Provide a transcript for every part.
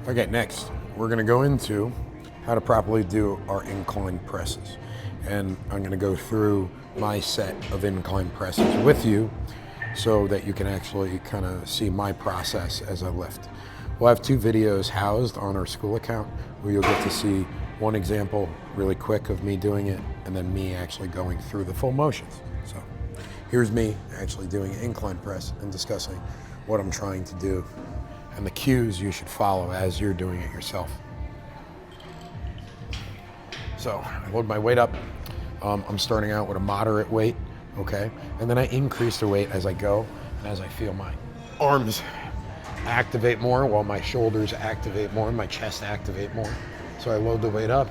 Okay, next, we're gonna go into how to properly do our incline presses. And I'm gonna go through my set of incline presses with you so that you can actually kind of see my process as I lift. We'll have 2 videos housed on our school account where you'll get to see one example really quick of me doing it and then me actually going through the full motions. So here's me actually doing an incline press and discussing what I'm trying to do and the cues you should follow as you're doing it yourself. So I load my weight up. I'm starting out with a moderate weight, okay? And then I increase the weight as I go and as I feel my arms activate more while my shoulders activate more, my chest activate more. So I load the weight up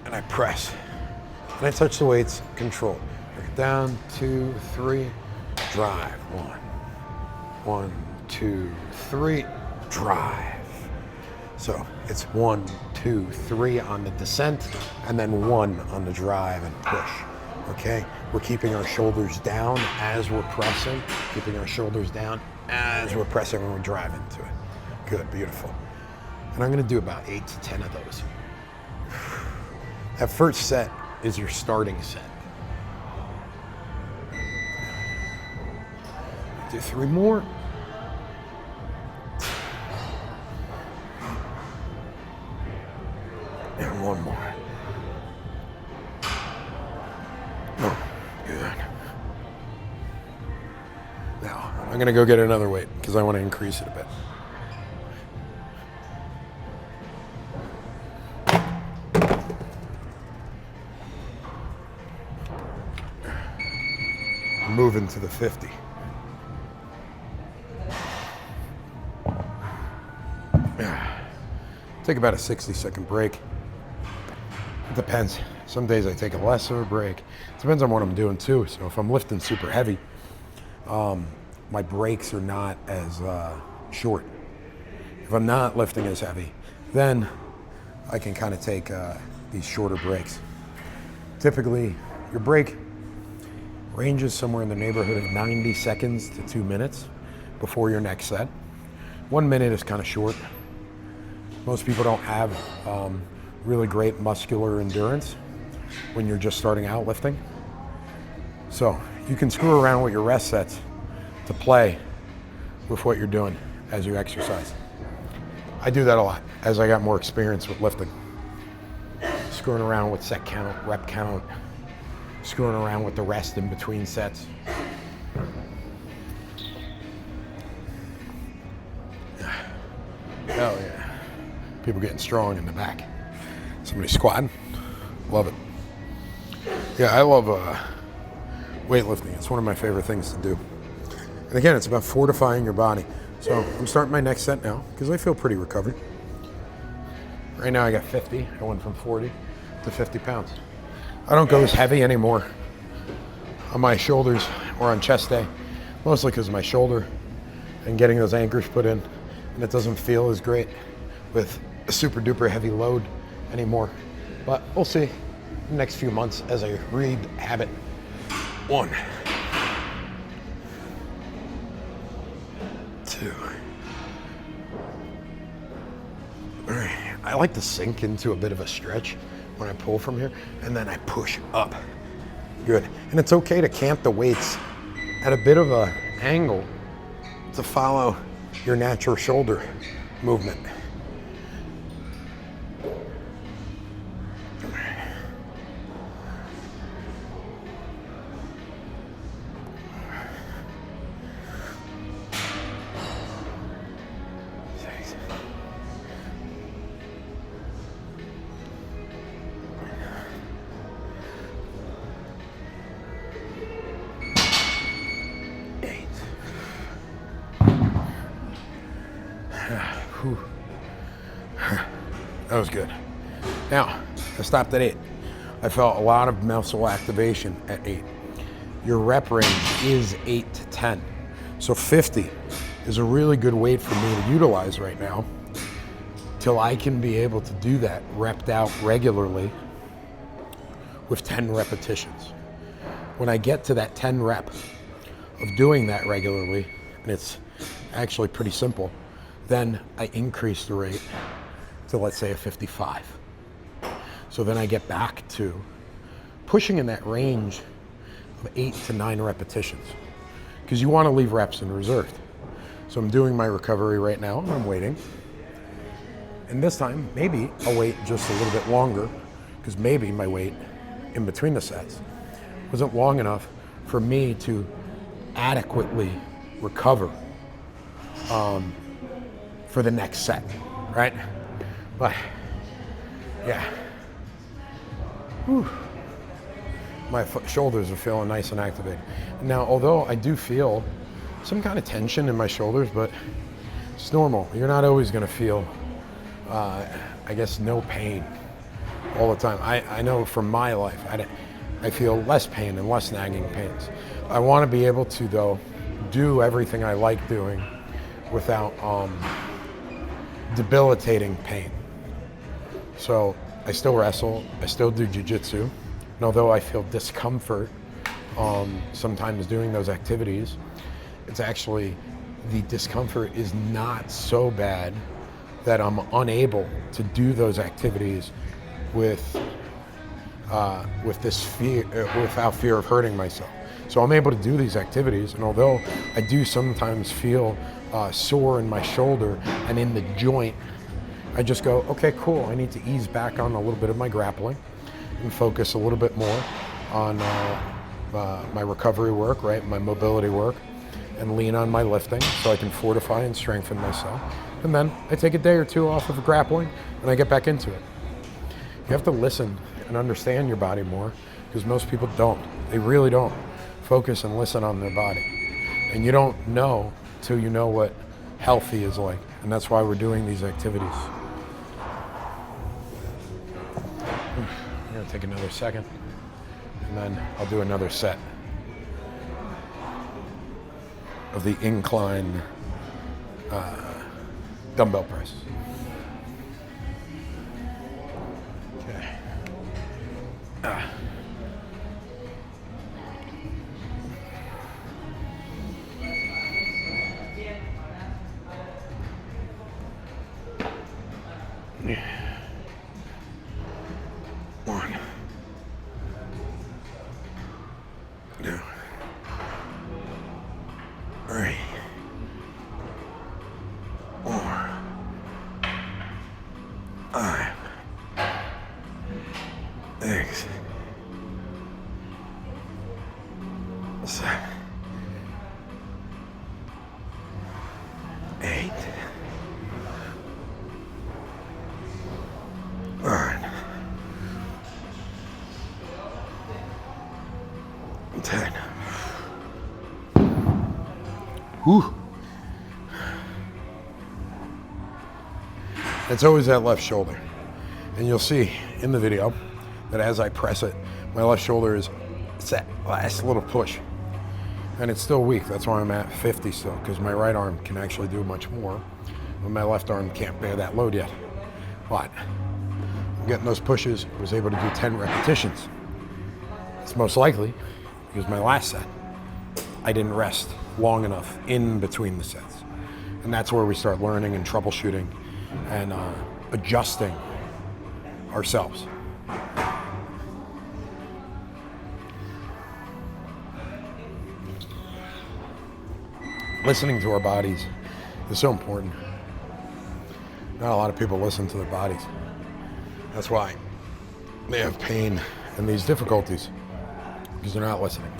and I press. And I touch the weights, controlled. Down, 2, 3, drive. 1, 2, 3, drive. So it's 1, 2, 3 on the descent, and then 1 on the drive and push, okay? We're keeping our shoulders down as we're pressing, keeping our shoulders down as we're pressing when we drive into it. Good, beautiful. And I'm gonna do about 8 to 10 of those. That first set is your starting set. Do 3 more. And 1 more. Oh, good. Now, I'm gonna go get another weight because I want to increase it a bit. Moving to the 50. Take about a 60-second break. It depends. Some days I take a lesser break. It depends on what I'm doing too. So if I'm lifting super heavy, my breaks are not as short. If I'm not lifting as heavy, then I can kind of take these shorter breaks. Typically, your break ranges somewhere in the neighborhood of 90 seconds to 2 minutes before your next set. 1 minute is kind of short. Most people don't have really great muscular endurance when you're just starting out lifting. So you can screw around with your rest sets to play with what you're doing as you exercise. I do that a lot as I got more experience with lifting. Screwing around with set count, rep count, screwing around with the rest in between sets. Hell yeah. People getting strong in the back. Somebody squatting. Love it. Yeah, I love weightlifting. It's one of my favorite things to do. And again, it's about fortifying your body. So I'm starting my next set now because I feel pretty recovered. Right now I got 50. I went from 40 to 50 pounds. I don't go as heavy anymore on my shoulders or on chest day, mostly because of my shoulder and getting those anchors put in, and it doesn't feel as great with a super duper heavy load anymore. But we'll see in the next few months as I rehab it. 1, 2. All right, I like to sink into a bit of a stretch when I pull from here, and then I push up. Good. And it's okay to camp the weights at a bit of an angle to follow your natural shoulder movement. That was good. Now, I stopped at 8. I felt a lot of muscle activation at 8. Your rep range is 8 to 10. So 50 is a really good weight for me to utilize right now till I can be able to do that repped out regularly with 10 repetitions. When I get to that 10 rep of doing that regularly, and it's actually pretty simple, then I increase the rate to, let's say, a 55. So then I get back to pushing in that range of 8 to 9 repetitions, because you want to leave reps in reserve. So I'm doing my recovery right now, and I'm waiting. And this time, maybe I'll wait just a little bit longer, because maybe my wait in between the sets wasn't long enough for me to adequately recover for the next set, right? But yeah, whew. My shoulders are feeling nice and activated. Now, although I do feel some kind of tension in my shoulders, but it's normal. You're not always gonna feel, I guess, no pain all the time. I know from my life, I feel less pain and less nagging pains. I wanna be able to, though, do everything I like doing without debilitating pain. So I still wrestle, I still do jiu-jitsu, and although I feel discomfort sometimes doing those activities, it's actually, the discomfort is not so bad that I'm unable to do those activities with this fear, without fear of hurting myself. So I'm able to do these activities, and although I do sometimes feel sore in my shoulder and in the joint, I just go, okay, cool, I need to ease back on a little bit of my grappling and focus a little bit more on my recovery work, right, my mobility work, and lean on my lifting so I can fortify and strengthen myself. And then I take a day or two off of grappling and I get back into it. You have to listen and understand your body more, because most people don't. They really don't focus and listen on their body. And you don't know till you know what healthy is like. And that's why we're doing these activities. I'm gonna take another second, and then I'll do another set of the incline dumbbell press. Okay. One, two, three, 4, 5, 6, 7, 8, 9, 10. Whew. It's always that left shoulder. And you'll see in the video that as I press it, my left shoulder it's that last little push. And it's still weak. That's why I'm at 50 still, because my right arm can actually do much more, but my left arm can't bear that load yet. But I'm getting those pushes. I was able to do 10 repetitions. It's most likely because my last set, I didn't rest long enough in between the sets. And that's where we start learning and troubleshooting and adjusting ourselves. Listening to our bodies is so important. Not a lot of people listen to their bodies. That's why they have pain and these difficulties, because they're not listening.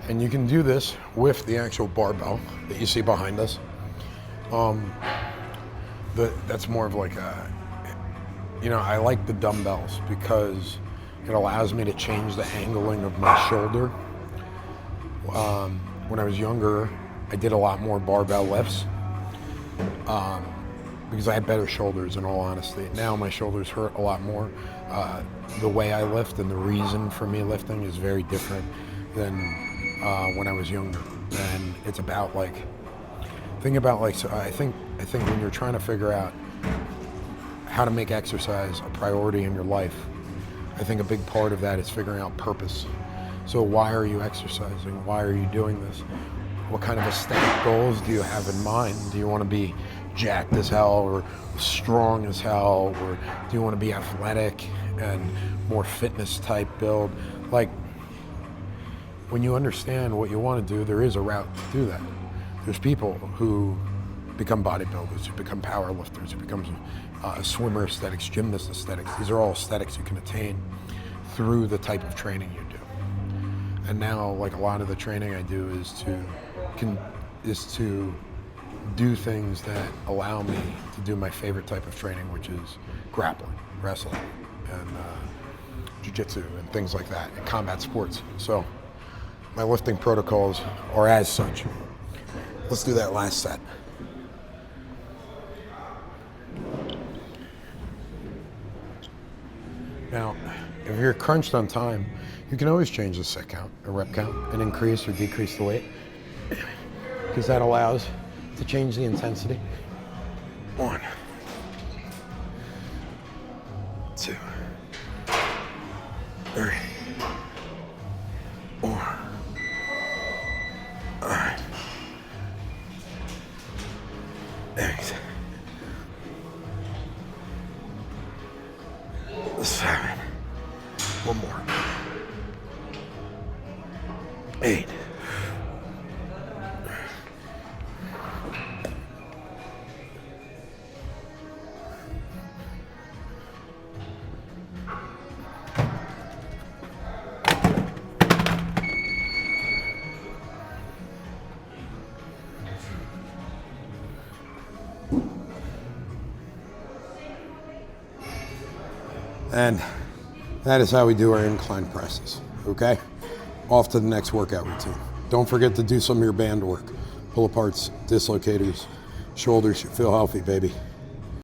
And you can do this with the actual barbell that you see behind us. That's more of like a, I like the dumbbells because it allows me to change the angling of my shoulder. When I was younger, I did a lot more barbell lifts because I had better shoulders, in all honesty. Now my shoulders hurt a lot more. The way I lift and the reason for me lifting is very different than when I was younger. And it's about like, so I think when you're trying to figure out how to make exercise a priority in your life, I think a big part of that is figuring out purpose. So why are you exercising? Why are you doing this? What kind of aesthetic goals do you have in mind? Do you want to be jacked as hell or strong as hell? Or do you want to be athletic and more fitness type build? Like, when you understand what you want to do, there is a route to do that. There's people who become bodybuilders, who become powerlifters, who become swimmer aesthetics, gymnast aesthetics. These are all aesthetics you can attain through the type of training you do. And now, like, a lot of the training I do is to do things that allow me to do my favorite type of training, which is grappling, wrestling, and jiu-jitsu and things like that, and combat sports. So my lifting protocols are as such. Let's do that last set. Now, if you're crunched on time, you can always change the set count, or rep count, and increase or decrease the weight, because that allows to change the intensity. 1, 2, 3, 4, 5, 6, 7. One more. 8. And that is how we do our incline presses, okay? Off to the next workout routine. Don't forget to do some of your band work. Pull aparts, dislocators, shoulders. You feel healthy, baby.